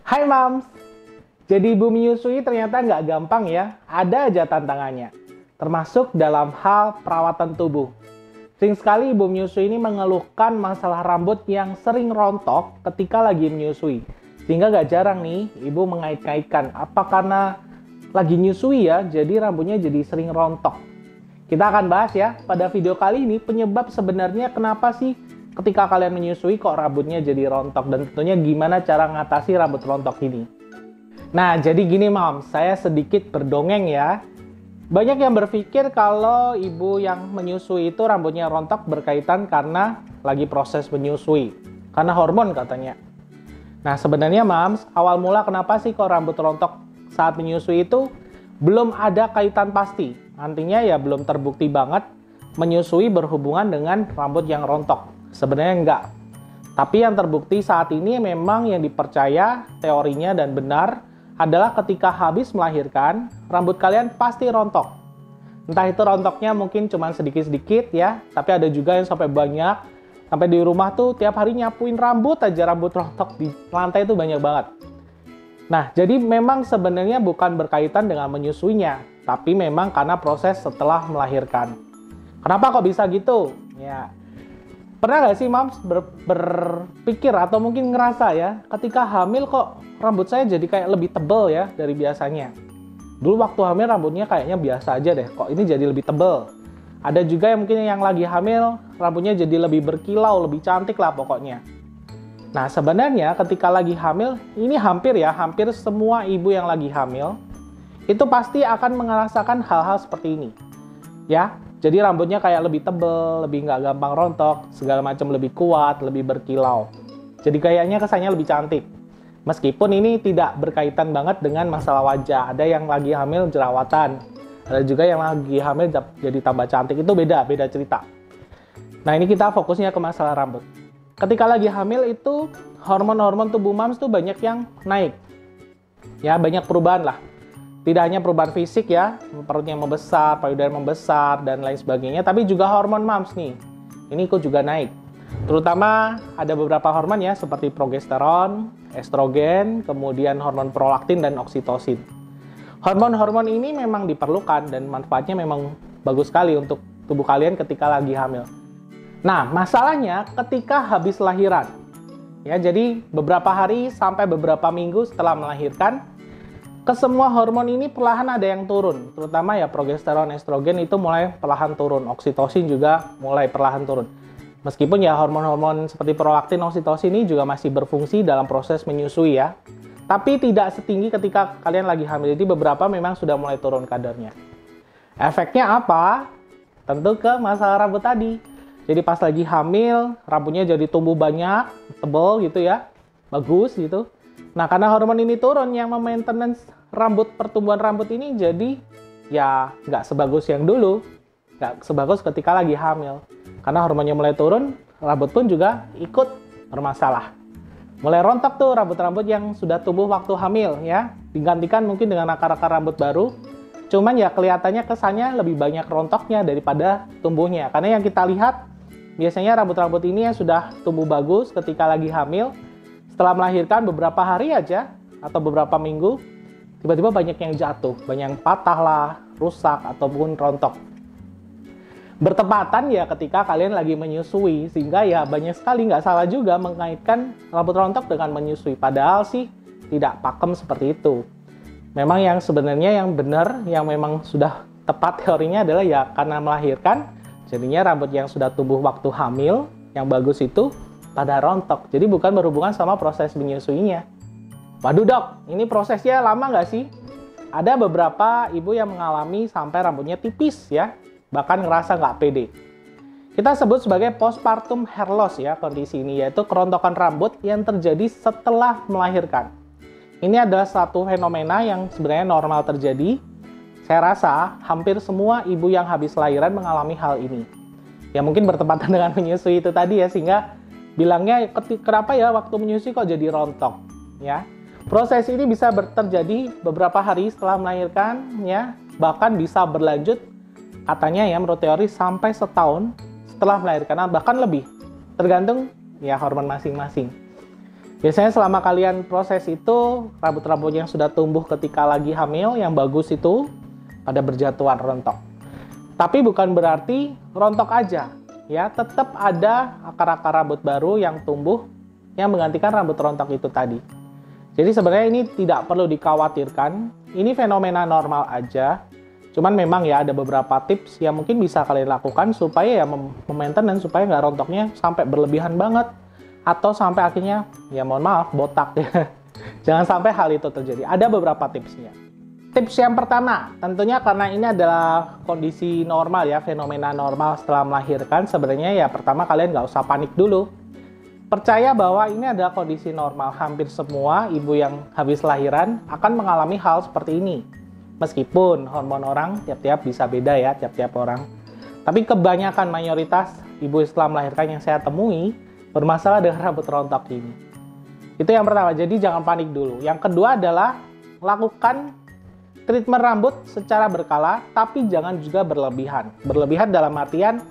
Hai Mams, jadi ibu menyusui ternyata nggak gampang ya, ada aja tantangannya. Termasuk dalam hal perawatan tubuh. Sering sekali ibu menyusui ini mengeluhkan masalah rambut yang sering rontok ketika lagi menyusui. Sehingga nggak jarang nih ibu mengait-ngaitkan, apa karena lagi nyusui ya, jadi rambutnya jadi sering rontok. Kita akan bahas ya, pada video kali ini penyebab sebenarnya kenapa sih ketika kalian menyusui kok rambutnya jadi rontok, dan tentunya gimana cara ngatasi rambut rontok ini. Nah, jadi gini Mom, saya sedikit berdongeng ya. Banyak yang berpikir kalau ibu yang menyusui itu rambutnya rontok berkaitan karena lagi proses menyusui, karena hormon katanya. Nah, sebenarnya Mams, awal mula kenapa sih kok rambut rontok saat menyusui itu belum ada kaitan pasti. Artinya ya belum terbukti banget menyusui berhubungan dengan rambut yang rontok. Sebenarnya enggak. Tapi yang terbukti saat ini memang yang dipercaya teorinya dan benar adalah ketika habis melahirkan, rambut kalian pasti rontok. Entah itu rontoknya mungkin cuma sedikit-sedikit ya, tapi ada juga yang sampai banyak. Sampai di rumah tuh tiap hari nyapuin rambut aja, rambut rontok di lantai itu banyak banget. Nah, jadi memang sebenarnya bukan berkaitan dengan menyusuinya, tapi memang karena proses setelah melahirkan. Kenapa kok bisa gitu? Ya, pernah nggak sih Mams berpikir atau mungkin ngerasa ya, ketika hamil kok rambut saya jadi kayak lebih tebal ya dari biasanya. Dulu waktu hamil rambutnya kayaknya biasa aja deh, kok ini jadi lebih tebal. Ada juga yang mungkin yang lagi hamil, rambutnya jadi lebih berkilau, lebih cantik lah pokoknya. Nah sebenarnya ketika lagi hamil, ini hampir semua ibu yang lagi hamil, itu pasti akan merasakan hal-hal seperti ini. Ya, jadi rambutnya kayak lebih tebal, lebih nggak gampang rontok, segala macam lebih kuat, lebih berkilau. Jadi kayaknya kesannya lebih cantik. Meskipun ini tidak berkaitan banget dengan masalah wajah. Ada yang lagi hamil jerawatan, ada juga yang lagi hamil jadi tambah cantik. Itu beda cerita. Nah ini kita fokusnya ke masalah rambut. Ketika lagi hamil itu hormon-hormon tubuh Mams tuh banyak yang naik. Ya banyak perubahan lah. Tidak hanya perubahan fisik ya, perutnya membesar, payudara membesar, dan lain sebagainya, tapi juga hormon Mams nih. Ini ikut juga naik. Terutama ada beberapa hormon ya, seperti progesteron, estrogen, kemudian hormon prolaktin, dan oksitosin. Hormon-hormon ini memang diperlukan dan manfaatnya memang bagus sekali untuk tubuh kalian ketika lagi hamil. Nah, masalahnya ketika habis lahiran. Ya, jadi beberapa hari sampai beberapa minggu setelah melahirkan, kesemua hormon ini perlahan ada yang turun, terutama ya progesteron, estrogen itu mulai perlahan turun, oksitosin juga mulai perlahan turun. Meskipun ya hormon-hormon seperti prolaktin, oksitosin ini juga masih berfungsi dalam proses menyusui ya, tapi tidak setinggi ketika kalian lagi hamil. Jadi beberapa memang sudah mulai turun kadarnya. Efeknya apa? Tentu ke masalah rambut tadi. Jadi pas lagi hamil, rambutnya jadi tumbuh banyak, tebal gitu ya, bagus gitu. Nah, karena hormon ini turun yang memaintenance pertumbuhan rambut ini, jadi ya nggak sebagus yang dulu, nggak sebagus ketika lagi hamil. Karena hormonnya mulai turun, rambut pun juga ikut bermasalah. Mulai rontok tuh rambut-rambut yang sudah tumbuh waktu hamil ya, digantikan mungkin dengan akar-akar rambut baru. Cuman ya kelihatannya kesannya lebih banyak rontoknya daripada tumbuhnya. Karena yang kita lihat, biasanya rambut-rambut ini yang sudah tumbuh bagus ketika lagi hamil, setelah melahirkan beberapa hari aja atau beberapa minggu, tiba-tiba banyak yang jatuh, banyak yang patah lah, rusak ataupun rontok. Bertepatan ya ketika kalian lagi menyusui, sehingga ya banyak sekali, nggak salah juga mengaitkan rambut rontok dengan menyusui. Padahal sih tidak pakem seperti itu. Memang yang sebenarnya yang benar, yang memang sudah tepat teorinya adalah ya karena melahirkan, jadinya rambut yang sudah tumbuh waktu hamil, yang bagus itu pada rontok. Jadi bukan berhubungan sama proses menyusuinya. Waduh dok, ini prosesnya lama nggak sih? Ada beberapa ibu yang mengalami sampai rambutnya tipis ya, bahkan ngerasa nggak pede. Kita sebut sebagai postpartum hair loss ya kondisi ini, yaitu kerontokan rambut yang terjadi setelah melahirkan. Ini adalah satu fenomena yang sebenarnya normal terjadi. Saya rasa hampir semua ibu yang habis lahiran mengalami hal ini. Ya mungkin bertepatan dengan menyusui itu tadi ya, sehingga bilangnya kenapa ya waktu menyusui kok jadi rontok ya. Proses ini bisa terjadi beberapa hari setelah melahirkan ya, bahkan bisa berlanjut katanya ya menurut teori sampai setahun setelah melahirkan, bahkan lebih, tergantung ya hormon masing-masing. Biasanya selama kalian proses itu, rambut-rambut yang sudah tumbuh ketika lagi hamil, yang bagus itu pada berjatuhan rontok. Tapi bukan berarti rontok aja, ya. Tetap ada akar-akar rambut baru yang tumbuh yang menggantikan rambut rontok itu tadi. Jadi sebenarnya ini tidak perlu dikhawatirkan. Ini fenomena normal aja. Cuman memang ya ada beberapa tips yang mungkin bisa kalian lakukan supaya ya memaintain dan supaya nggak rontoknya sampai berlebihan banget atau sampai akhirnya ya mohon maaf botak ya. Jangan sampai hal itu terjadi. Ada beberapa tipsnya. Tips yang pertama, tentunya karena ini adalah kondisi normal ya, fenomena normal setelah melahirkan, sebenarnya ya pertama kalian nggak usah panik dulu. Percaya bahwa ini adalah kondisi normal. Hampir semua ibu yang habis lahiran akan mengalami hal seperti ini. Meskipun hormon orang tiap-tiap bisa beda ya, tiap-tiap orang. Tapi kebanyakan mayoritas ibu setelah melahirkan yang saya temui bermasalah dengan rambut rontok ini. Itu yang pertama, jadi jangan panik dulu. Yang kedua adalah lakukan treatment rambut secara berkala, tapi jangan juga berlebihan. Berlebihan dalam artian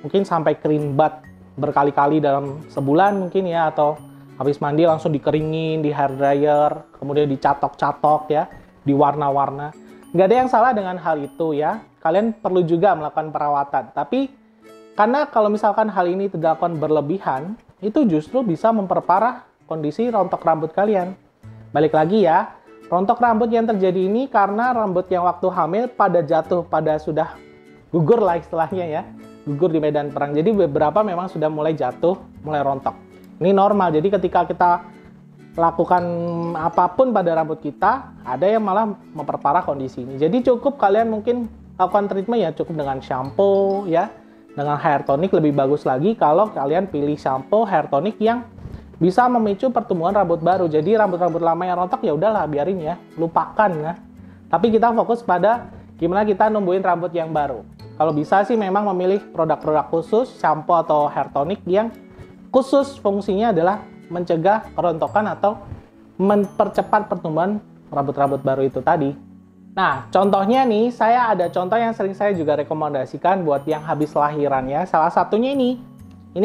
mungkin sampai kerimbat berkali-kali dalam sebulan mungkin ya, atau habis mandi langsung dikeringin, di hair dryer, kemudian dicatok-catok ya, di warna-warna. Nggak ada yang salah dengan hal itu ya. Kalian perlu juga melakukan perawatan. Tapi karena kalau misalkan hal ini dilakukan berlebihan, itu justru bisa memperparah kondisi rontok rambut kalian. Balik lagi ya, rontok rambut yang terjadi ini karena rambut yang waktu hamil pada jatuh, pada sudah gugur lah istilahnya ya. Gugur di medan perang. Jadi beberapa memang sudah mulai jatuh, mulai rontok. Ini normal. Jadi ketika kita lakukan apapun pada rambut kita, ada yang malah memperparah kondisi ini. Jadi cukup kalian mungkin lakukan treatment ya, cukup dengan shampoo ya, dengan hair tonic. Lebih bagus lagi kalau kalian pilih shampoo hair tonic yang bisa memicu pertumbuhan rambut baru. Jadi rambut-rambut lama yang rontok ya udahlah biarin ya, lupakan ya. Tapi kita fokus pada gimana kita numbuhin rambut yang baru. Kalau bisa sih memang memilih produk-produk khusus, shampoo atau hair tonic yang khusus fungsinya adalah mencegah kerontokan atau mempercepat pertumbuhan rambut-rambut baru itu tadi. Nah, contohnya nih, saya ada contoh yang sering saya juga rekomendasikan buat yang habis lahiran ya. Salah satunya ini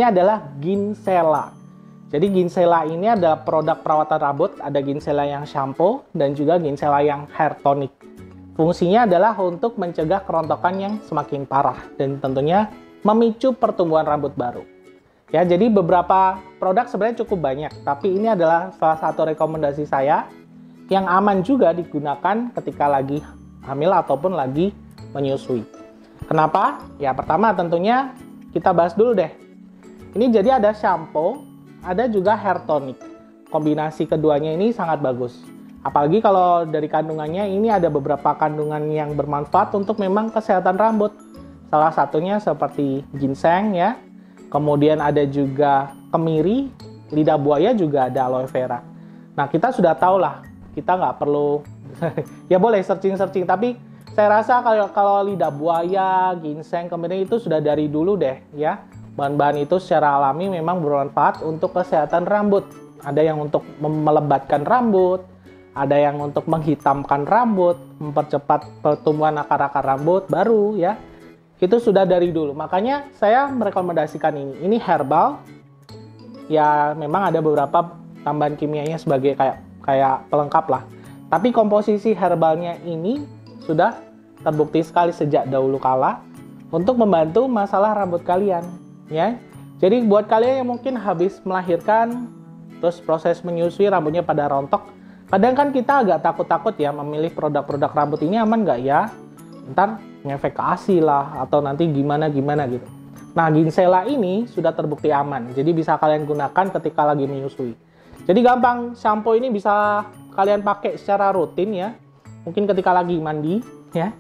adalah Ginsela. Jadi Ginsela ini adalah produk perawatan rambut, ada Ginsela yang shampoo dan juga Ginsela yang hair tonic. Fungsinya adalah untuk mencegah kerontokan yang semakin parah dan tentunya memicu pertumbuhan rambut baru. Ya, jadi beberapa produk sebenarnya cukup banyak, tapi ini adalah salah satu rekomendasi saya yang aman juga digunakan ketika lagi hamil ataupun lagi menyusui. Kenapa? Ya, pertama tentunya kita bahas dulu deh. Ini jadi ada shampoo, ada juga hair tonic. Kombinasi keduanya ini sangat bagus. Apalagi kalau dari kandungannya ini ada beberapa kandungan yang bermanfaat untuk memang kesehatan rambut. Salah satunya seperti ginseng ya. Kemudian ada juga kemiri, lidah buaya, juga ada aloe vera. Nah, kita sudah tahu lah, kita nggak perlu, ya boleh searching-searching, tapi saya rasa kalau lidah buaya, ginseng, kemiri itu sudah dari dulu deh ya. Bahan-bahan itu secara alami memang bermanfaat untuk kesehatan rambut. Ada yang untuk melebatkan rambut, ada yang untuk menghitamkan rambut, mempercepat pertumbuhan akar-akar rambut baru ya. Itu sudah dari dulu. Makanya saya merekomendasikan ini. Ini herbal. Ya memang ada beberapa tambahan kimianya sebagai kayak pelengkap lah. Tapi komposisi herbalnya ini sudah terbukti sekali sejak dahulu kala untuk membantu masalah rambut kalian, ya. Jadi buat kalian yang mungkin habis melahirkan terus proses menyusui rambutnya pada rontok, kadang kan kita agak takut-takut ya memilih produk-produk rambut ini aman nggak ya? Ntar ngefek ke ASI lah atau nanti gimana gitu. Nah, Ginsela ini sudah terbukti aman. Jadi bisa kalian gunakan ketika lagi menyusui. Jadi gampang, shampoo ini bisa kalian pakai secara rutin ya. Mungkin ketika lagi mandi ya.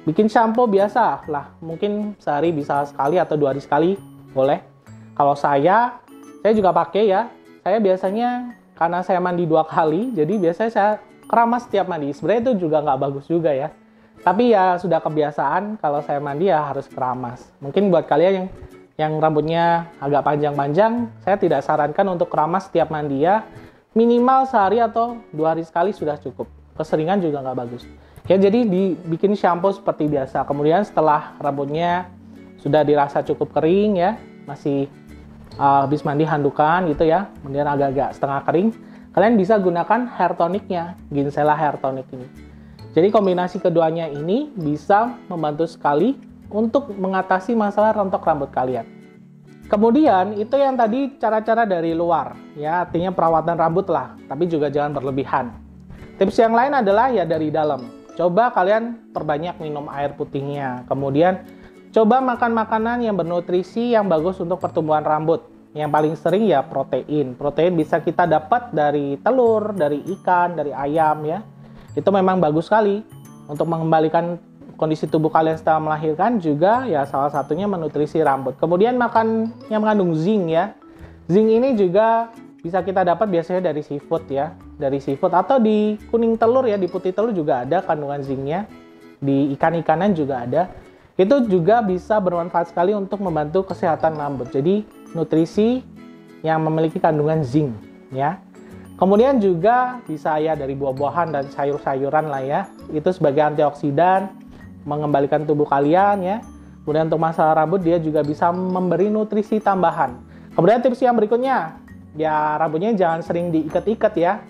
Bikin shampoo biasa lah. Mungkin sehari bisa sekali atau 2 hari sekali boleh. Kalau saya juga pakai ya. Saya biasanya karena saya mandi 2 kali, jadi biasanya saya keramas setiap mandi. Sebenarnya itu juga nggak bagus juga ya. Tapi ya sudah kebiasaan kalau saya mandi ya harus keramas. Mungkin buat kalian yang rambutnya agak panjang-panjang, saya tidak sarankan untuk keramas setiap mandi ya. Minimal sehari atau 2 hari sekali sudah cukup. Keseringan juga nggak bagus. Ya jadi dibikin shampoo seperti biasa. Kemudian setelah rambutnya sudah dirasa cukup kering ya, masih habis mandi handukan gitu ya, kemudian agak-agak setengah kering, kalian bisa gunakan hair tonicnya, Ginsela hair tonic ini. Jadi kombinasi keduanya ini bisa membantu sekali untuk mengatasi masalah rontok rambut kalian. Kemudian itu yang tadi cara-cara dari luar, ya artinya perawatan rambut lah, tapi juga jangan berlebihan. Tips yang lain adalah ya dari dalam. Coba kalian perbanyak minum air putihnya, kemudian coba makan makanan yang bernutrisi yang bagus untuk pertumbuhan rambut. Yang paling sering ya protein. Protein bisa kita dapat dari telur, dari ikan, dari ayam ya. Itu memang bagus sekali untuk mengembalikan kondisi tubuh kalian setelah melahirkan, juga ya salah satunya menutrisi rambut. Kemudian makan yang mengandung zinc ya. Zinc ini juga bisa kita dapat biasanya dari seafood ya. Dari seafood atau di kuning telur ya, di putih telur juga ada kandungan zincnya. Di ikan-ikanan juga ada. Itu juga bisa bermanfaat sekali untuk membantu kesehatan rambut. Jadi nutrisi yang memiliki kandungan zinc ya. Kemudian juga bisa ya dari buah-buahan dan sayur-sayuran lah ya. Itu sebagai antioksidan, mengembalikan tubuh kalian ya. Kemudian untuk masalah rambut dia juga bisa memberi nutrisi tambahan. Kemudian tips yang berikutnya, ya rambutnya jangan sering diikat-ikat ya.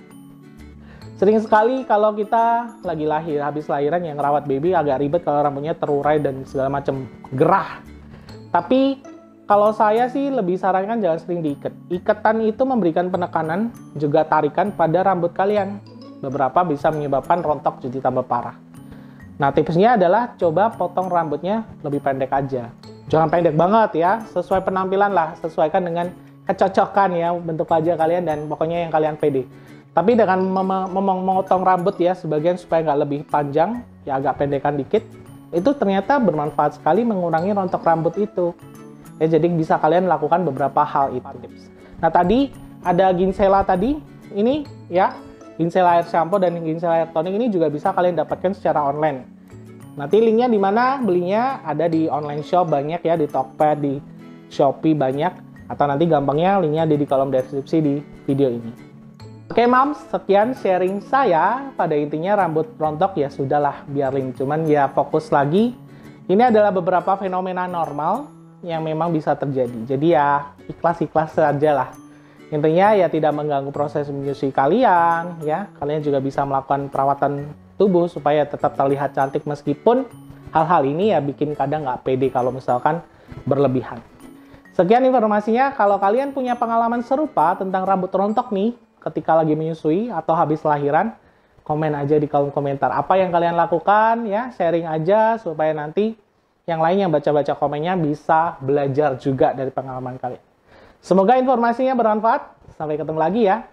Sering sekali kalau kita lagi lahir, habis lahiran yang ngerawat baby agak ribet kalau rambutnya terurai dan segala macam gerah. Tapi kalau saya sih lebih sarankan jangan sering diikat. Ikatan itu memberikan penekanan, juga tarikan pada rambut kalian. Beberapa bisa menyebabkan rontok jadi tambah parah. Nah tipsnya adalah coba potong rambutnya lebih pendek aja. Jangan pendek banget ya, sesuai penampilan lah, sesuaikan dengan kecocokan ya bentuk wajah kalian dan pokoknya yang kalian pede. Tapi dengan memotong rambut ya sebagian supaya nggak lebih panjang, ya agak pendekan dikit, itu ternyata bermanfaat sekali mengurangi rontok rambut itu. Ya, jadi bisa kalian lakukan beberapa hal itu. Nah tadi ada Ginsela tadi, ini ya Ginsela Air Shampoo dan Ginsela Air Tonic ini juga bisa kalian dapatkan secara online. Nanti linknya di mana belinya, ada di online shop banyak ya, di Tokped, di Shopee banyak, atau nanti gampangnya linknya ada di kolom deskripsi di video ini. Oke Moms, sekian sharing saya. Pada intinya rambut rontok ya sudahlah biarin, cuman ya fokus lagi. Ini adalah beberapa fenomena normal yang memang bisa terjadi. Jadi ya ikhlas-ikhlas saja lah. Intinya ya tidak mengganggu proses menyusui kalian ya. Kalian juga bisa melakukan perawatan tubuh supaya tetap terlihat cantik meskipun hal-hal ini ya bikin kadang nggak pede kalau misalkan berlebihan. Sekian informasinya. Kalau kalian punya pengalaman serupa tentang rambut rontok nih ketika lagi menyusui atau habis lahiran, komen aja di kolom komentar apa yang kalian lakukan ya, sharing aja supaya nanti yang lain yang baca-baca komennya bisa belajar juga dari pengalaman kalian. Semoga informasinya bermanfaat. Sampai ketemu lagi ya.